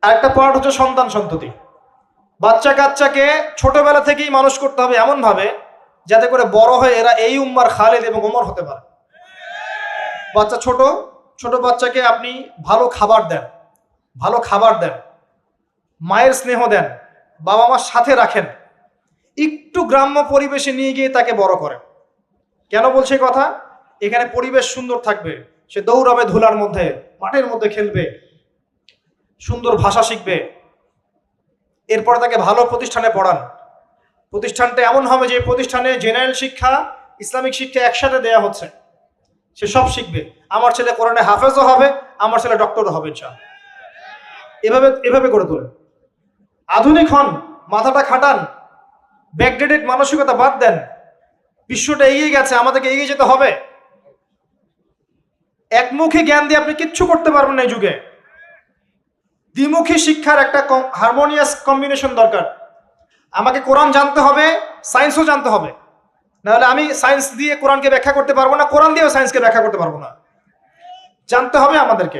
আরেকটা পার্ট হচ্ছে সন্তান সন্ততি। বাচ্চা কাচ্চাকে ছোটবেলা থেকেই মানুষ করতে হবে এমন ভাবে যাতে করে বড় হয়ে এরা এই উম্মার খালেদ এবং ওমর হতে পারে। বাচ্চা ছোট ছোট বাচ্চাকে আপনি ভালো খাবার দেন, ভালো খাবার দেন, মায়ের স্নেহ দেন, বাবা মার সাথে রাখেন, একটু গ্রাম্য পরিবেশে নিয়ে গিয়ে তাকে বড় করেন। কেন বলছে কথা? এখানে পরিবেশ সুন্দর থাকবে, সে দৌড়াবে, ধুলার মধ্যে মাঠের মধ্যে খেলবে, সুন্দর ভাষা শিখবে। এরপর তাকে ভালো প্রতিষ্ঠানে পড়ান। প্রতিষ্ঠানটা এমন হবে যে প্রতিষ্ঠানে জেনারেল শিক্ষা, ইসলামিক শিক্ষা একসাথে দেয়া হচ্ছে, সে সব শিখবে। আমার ছেলে কোরআনে হাফেজও হবে, আমার ছেলে ডক্টরও হবে ইনশাআল্লাহ। এভাবে এভাবে করে তোলেন। আধুনিক হন, মাথাটা খাটান, ব্যাকডেটেড মানসিকতা বাদ দেন। বিশ্বটা এগিয়ে গেছে, আমাদেরকে এগিয়ে যেতে হবে। একমুখী জ্ঞান দিয়ে আপনি কিচ্ছু করতে পারবেন না এই যুগে। দ্বিমুখী শিক্ষার একটা হারমোনিয়াস কম্বিনেশন দরকার। আমাকে কোরআন জানতে হবে, সায়েন্সও জানতে হবে, নাহলে আমি সায়েন্স দিয়ে কোরআনকে ব্যাখ্যা করতে পারবো না, কোরআন দিয়েও সায়েন্সকে ব্যাখ্যা করতে পারবো না। জানতে হবে আমাদেরকে।